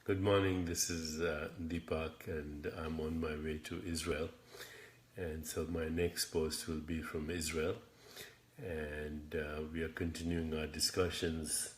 Good morning, this is Deepak, and I'm on my way to Israel. And so my next post will be from Israel, and we are continuing our discussions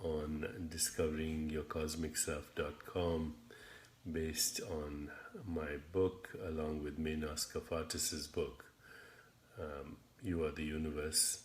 on discoveringyourcosmicself.com based on my book, along with Menas Kafatis's book, You Are the Universe,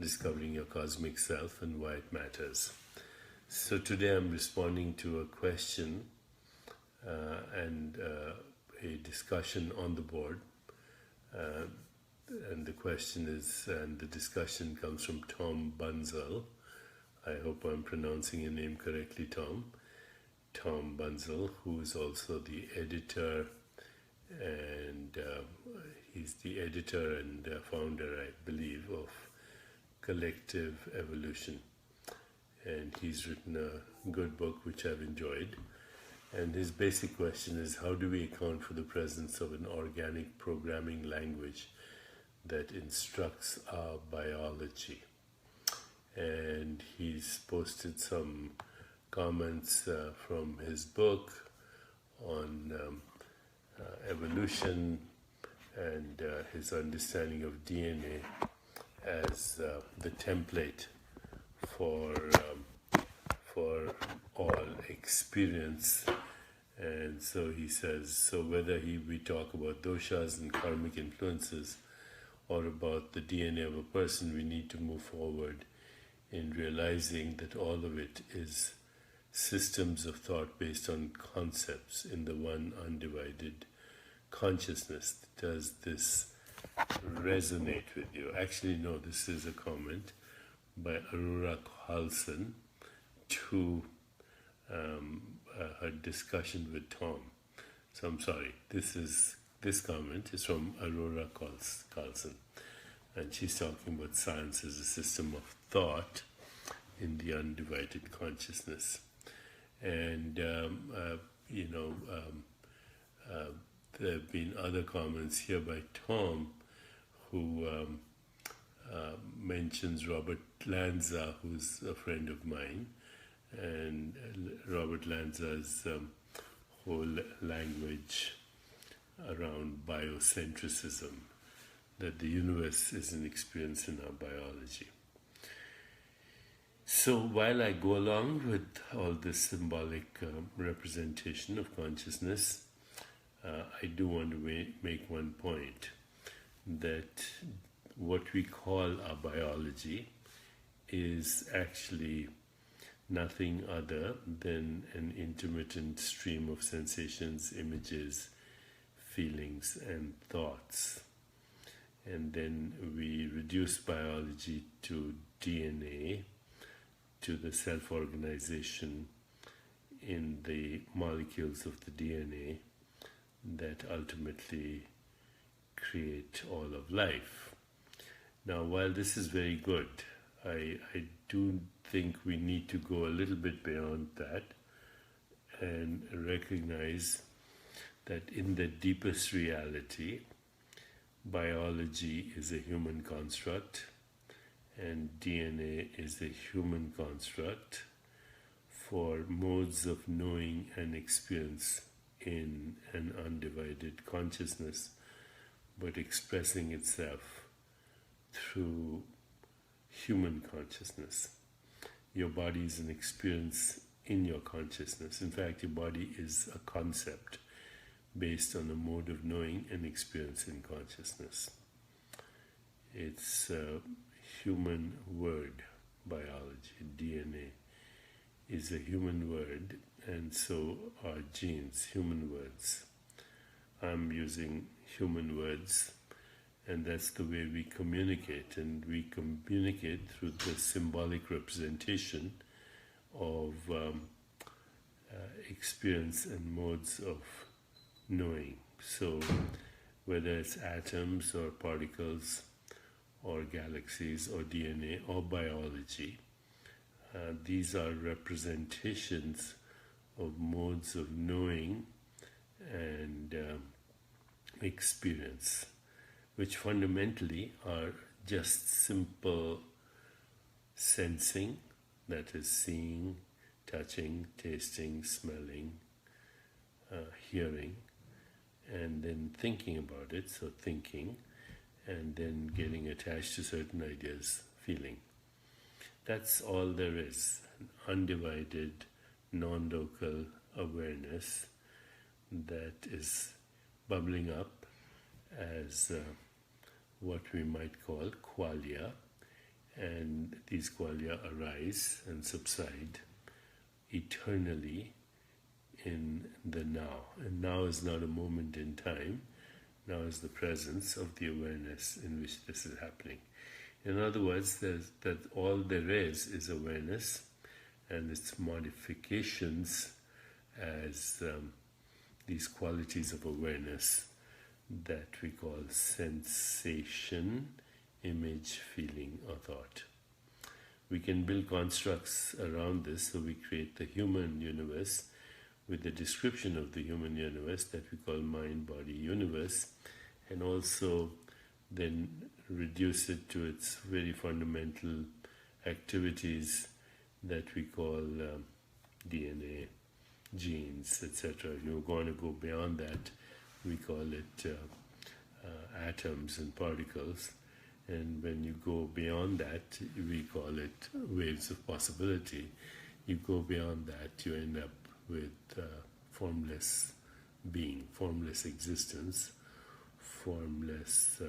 Discovering Your Cosmic Self and Why It Matters. So today I'm responding to a question and a discussion on the board. And the question is, and the discussion comes from Tom Bunzel. I hope I'm pronouncing your name correctly, Tom. Tom Bunzel, who is also the editor, and he's the editor and founder, I believe, of Collective Evolution. And he's written a good book which I've enjoyed. And his basic question is, how do we account for the presence of an organic programming language that instructs our biology? And he's posted some comments from his book on evolution and his understanding of DNA as the template for all experience. And so he says, so whether we talk about doshas and karmic influences or about the DNA of a person, we need to move forward in realizing that all of it is systems of thought based on concepts in the one undivided consciousness. Does this resonate with you? Actually, no, this is a comment by Aurora Carlson to her discussion with Tom. So I'm sorry, this comment is from Aurora Carlson, and she's talking about science as a system of thought in the undivided consciousness. And there have been other comments here by Tom, who mentions Robert Lanza, who's a friend of mine, and Robert Lanza's whole language around biocentricism, that the universe is an experience in our biology. So while I go along with all this symbolic representation of consciousness, I do want to make one point, that what we call our biology is actually nothing other than an intermittent stream of sensations, images, feelings, and thoughts. And then we reduce biology to DNA, to the self-organization in the molecules of the DNA that ultimately create all of life. Now, while this is very good, I do think we need to go a little bit beyond that and recognize that in the deepest reality, biology is a human construct and DNA is a human construct for modes of knowing and experience in an undivided consciousness, but expressing itself through human consciousness. Your body is an experience in your consciousness. In fact, your body is a concept based on a mode of knowing and experience in consciousness. It's a human word, biology. DNA is a human word, and so are genes, human words. I'm using human words, and that's the way we communicate. And we communicate through the symbolic representation of experience and modes of knowing. So whether it's atoms or particles or galaxies or DNA or biology, these are representations of modes of knowing and experience, which fundamentally are just simple sensing, that is seeing, touching, tasting, smelling, hearing, and then thinking about it, so thinking, and then getting attached to certain ideas, feeling. That's all there is, an undivided, non-local awareness that is bubbling up as what we might call qualia, and these qualia arise and subside eternally in the now. And now is not a moment in time, now is the presence of the awareness in which this is happening. In other words, that all there is awareness and its modifications as these qualities of awareness that we call sensation, image, feeling, or thought. We can build constructs around this, so we create the human universe with the description of the human universe that we call mind-body universe, and also then reduce it to its very fundamental activities that we call DNA, genes, etc. You're going to go beyond that. We call it atoms and particles. And when you go beyond that, we call it waves of possibility. You go beyond that, you end up with formless being, formless existence, formless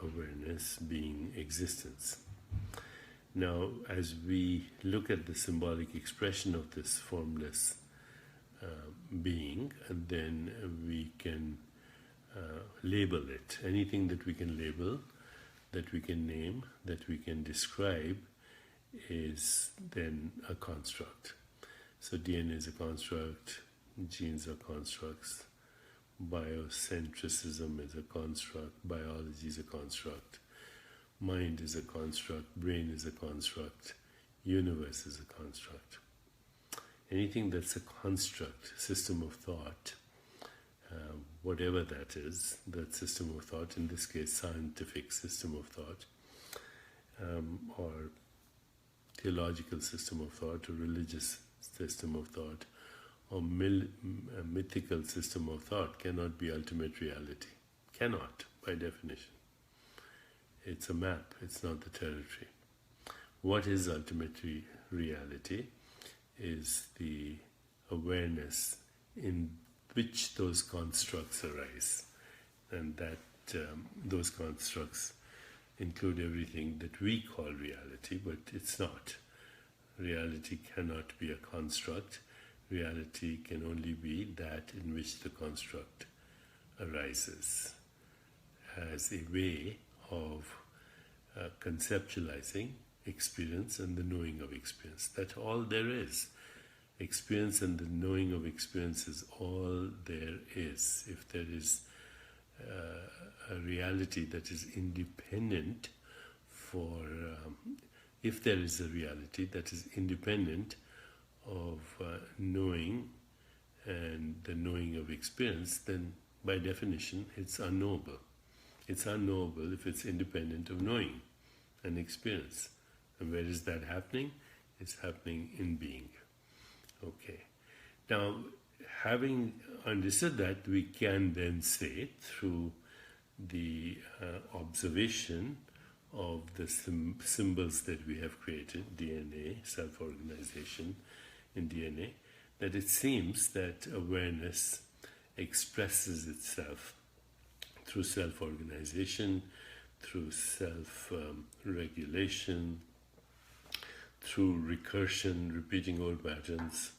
awareness, being, existence. Now, as we look at the symbolic expression of this formless being, and then we can label it. Anything that we can label, that we can name, that we can describe is then a construct. So DNA is a construct, genes are constructs, biocentrism is a construct, biology is a construct, mind is a construct, brain is a construct, universe is a construct. Anything that's a construct, system of thought, whatever that is, that system of thought, in this case scientific system of thought, or theological system of thought, or religious system of thought, or mythical system of thought, cannot be ultimate reality. Cannot, by definition. It's a map, it's not the territory. What is ultimate reality is the awareness in which those constructs arise, and that those constructs include everything that we call reality, but it's not. Reality cannot be a construct. Reality can only be that in which the construct arises as a way of conceptualizing experience and the knowing of experience. That's all there is. Experience and the knowing of experience is all there is. If there is a reality that is independent if there is a reality that is independent of knowing and the knowing of experience, then by definition it's unknowable. It's unknowable if it's independent of knowing and experience. And where is that happening? It's happening in being. Okay. Now, having understood that, we can then say through the observation of the symbols that we have created, DNA, self-organization in DNA, that it seems that awareness expresses itself through self-organization, through self-regulation, through recursion, repeating old patterns,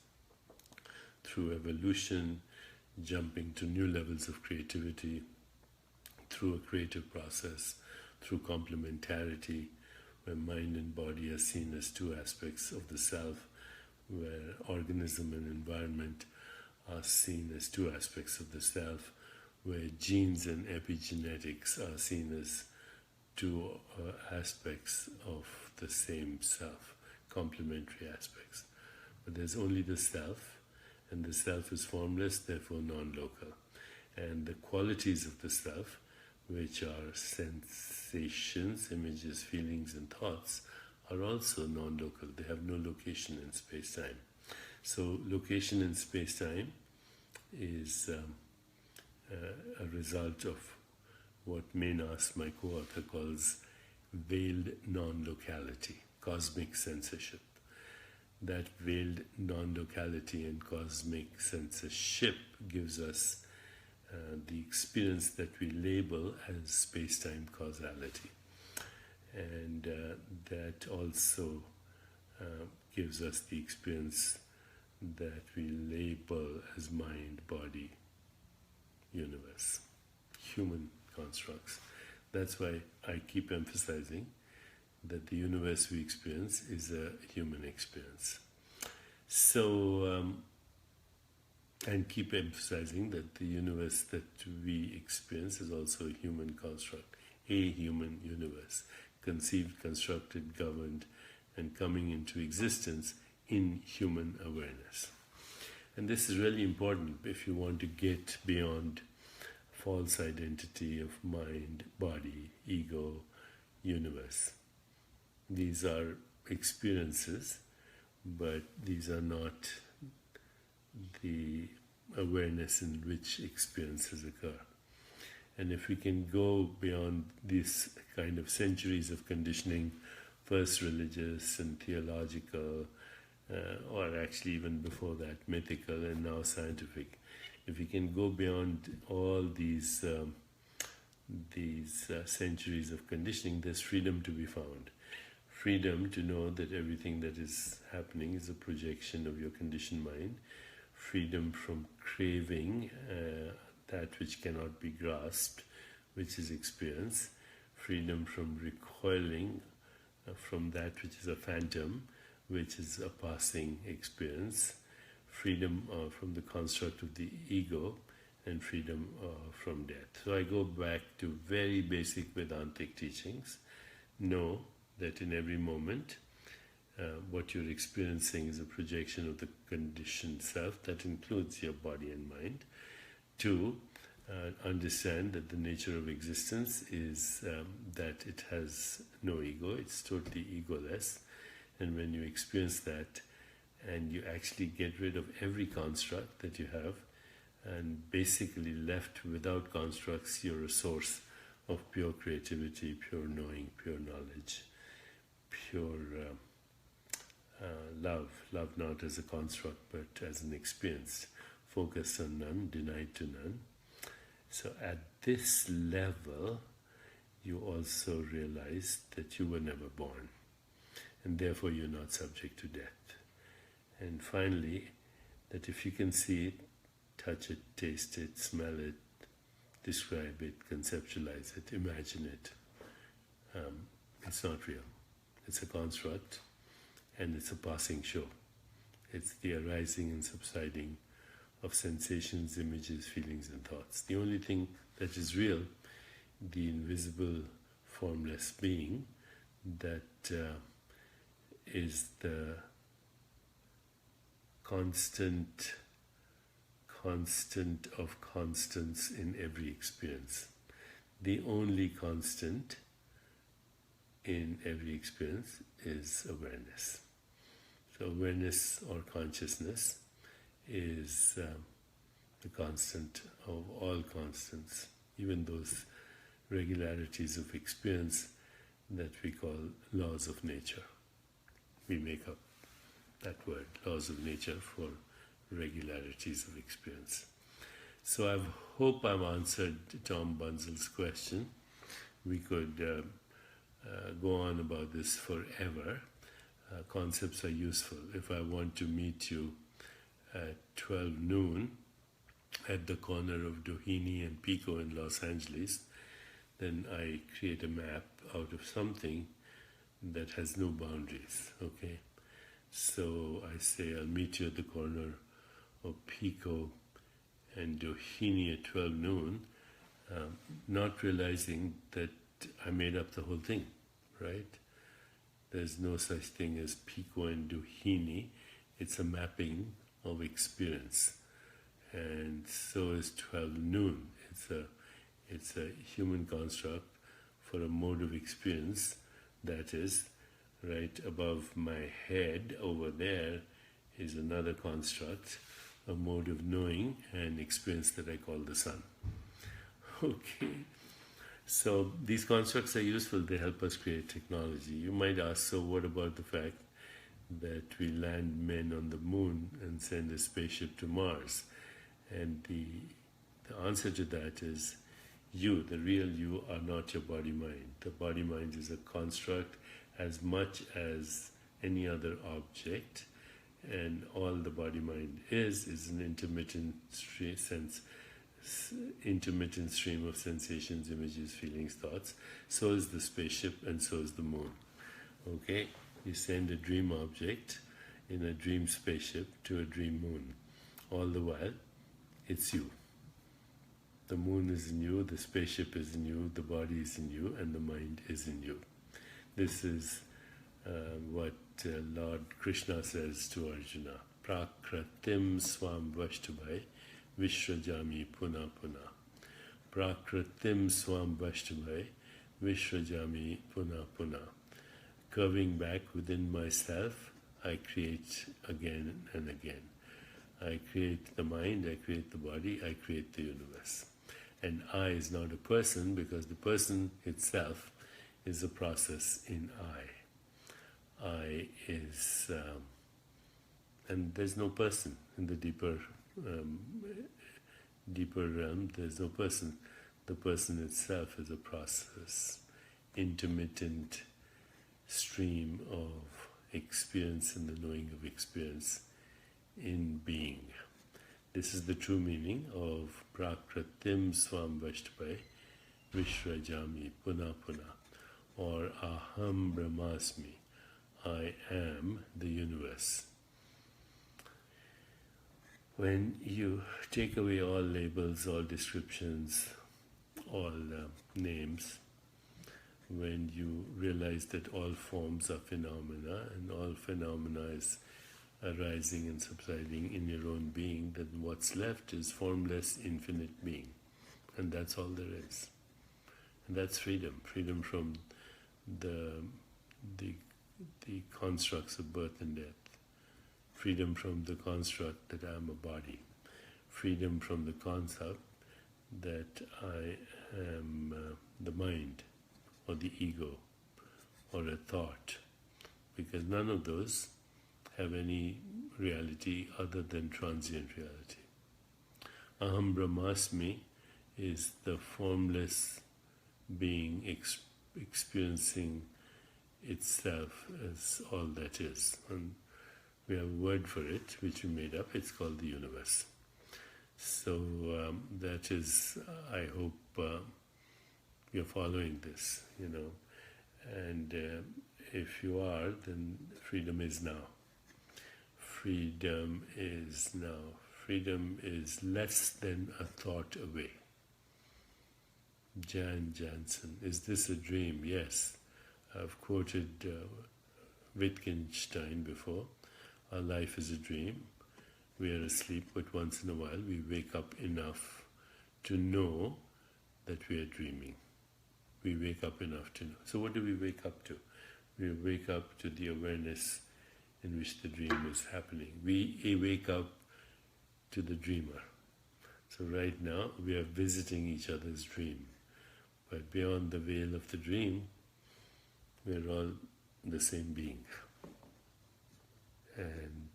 through evolution, jumping to new levels of creativity, through a creative process, through complementarity, where mind and body are seen as two aspects of the self, where organism and environment are seen as two aspects of the self, where genes and epigenetics are seen as two aspects of the same self, complementary aspects. But there's only the self, and the self is formless, therefore non-local. And the qualities of the self, which are sensations, images, feelings, and thoughts, are also non-local. They have no location in space-time. So location in space-time is a result of what Menas, my co-author, calls veiled non-locality, cosmic censorship. That veiled non-locality and cosmic censorship gives us the experience that we label as space-time causality. And that also gives us the experience that we label as mind, body, universe, human constructs. That's why I keep emphasizing that the universe we experience is a human experience. So, and keep emphasizing that the universe that we experience is also a human construct, a human universe, conceived, constructed, governed, and coming into existence in human awareness. And this is really important if you want to get beyond false identity of mind, body, ego, universe. These are experiences, but these are not the awareness in which experiences occur. And if we can go beyond these kind of centuries of conditioning, first religious and theological, or actually even before that, mythical and now scientific, if we can go beyond all these centuries of conditioning, there's freedom to be found. Freedom to know that everything that is happening is a projection of your conditioned mind. Freedom from craving that which cannot be grasped, which is experience. Freedom from recoiling from that which is a phantom, which is a passing experience. Freedom from the construct of the ego, and freedom from death. So I go back to very basic Vedantic teachings. Know that in every moment, what you're experiencing is a projection of the conditioned self. That includes your body and mind. 2, understand that the nature of existence is that it has no ego. It's totally egoless. And when you experience that, and you actually get rid of every construct that you have, and basically left without constructs, you're a source of pure creativity, pure knowing, pure knowledge, pure love not as a construct but as an experience, focused on none, denied to none. So at this level, you also realize that you were never born, and therefore you're not subject to death. And finally, that if you can see it, touch it, taste it, smell it, describe it, conceptualize it, imagine it, it's not real. It's a construct, and it's a passing show. It's the arising and subsiding of sensations, images, feelings, and thoughts. The only thing that is real, the invisible, formless being, that is the constant of constants in every experience. The only constant in every experience is awareness. So awareness or consciousness is the constant of all constants, even those regularities of experience that we call laws of nature. We make up that word, laws of nature, for regularities of experience. So I hope I've answered Tom Bunzel's question. We could go on about this forever. Concepts are useful. If I want to meet you at 12 noon at the corner of Doheny and Pico in Los Angeles, then I create a map out of something that has no boundaries, okay? So I say I'll meet you at the corner of Pico and Doheny at 12 noon, not realizing that I made up the whole thing, right? There's no such thing as Pico and Doheny. It's a mapping of experience. And so is 12 noon. It's a human construct for a mode of experience that is right above my head over there is another construct, a mode of knowing and experience that I call the sun. Okay, so these constructs are useful. They help us create technology. You might ask, so what about the fact that we land men on the moon and send a spaceship to Mars? And the answer to that is, you, the real you, are not your body mind. The body mind is a construct as much as any other object, and all the body mind is an intermittent stream of sensations, images, feelings, thoughts. So is the spaceship, and so is the moon. Okay, you send a dream object in a dream spaceship to a dream moon. All the while, it's you. The moon is in you, the spaceship is in you, the body is in you, and the mind is in you. This is what Lord Krishna says to Arjuna. Prakratim swam vashtabhai vishrajami puna puna. Prakratim swam vashtabhai vishrajami puna puna. Curving back within myself, I create again and again. I create the mind, I create the body, I create the universe. And I is not a person, because the person itself is a process in I. I is, and there's no person in the deeper realm. There's no person. The person itself is a process, intermittent stream of experience and the knowing of experience in being. This is the true meaning of Prakratim Swam Vashtapai Vishrajami Puna Puna, or Aham Brahmasmi, I am the universe. When you take away all labels, all descriptions, all names, when you realize that all forms are phenomena and all phenomena is arising and subsiding in your own being, then what's left is formless, infinite being. And that's all there is. And that's freedom. Freedom from the constructs of birth and death. Freedom from the construct that I am a body. Freedom from the concept that I am the mind or the ego or a thought. Because none of those have any reality other than transient reality. Aham Brahmasmi is the formless being experiencing itself as all that is. And we have a word for it, which we made up. It's called the universe. So that is, I hope you're following this, And if you are, then freedom is now. Freedom is now. Freedom is less than a thought away. Jan Jansen, is this a dream? Yes. I've quoted Wittgenstein before. Our life is a dream. We are asleep, but once in a while we wake up enough to know that we are dreaming. We wake up enough to know. So what do we wake up to? We wake up to the awareness in which the dream is happening. We wake up to the dreamer. So right now we are visiting each other's dream. But beyond the veil of the dream, we are all the same being. And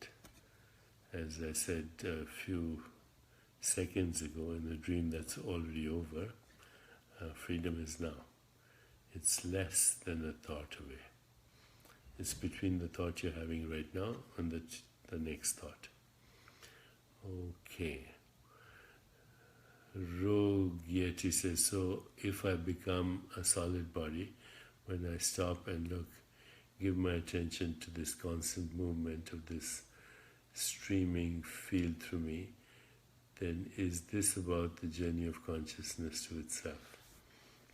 as I said a few seconds ago, in a dream that's already over, freedom is now. It's less than a thought away. It's between the thought you're having right now and the next thought. Okay. Rogue Yeti says, so if I become a solid body, when I stop and look, give my attention to this constant movement of this streaming field through me, then is this about the journey of consciousness to itself?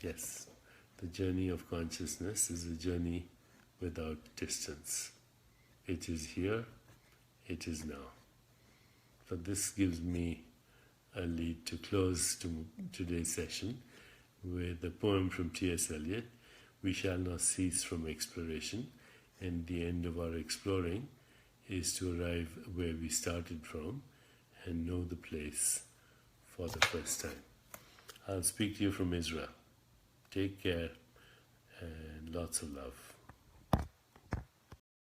Yes. The journey of consciousness is a journey without distance. It is here, it is now. So this gives me a lead to close today's session with a poem from T.S. Eliot, "We shall not cease from exploration. And the end of our exploring is to arrive where we started from and know the place for the first time. I'll speak to you from Israel. Take care and lots of love.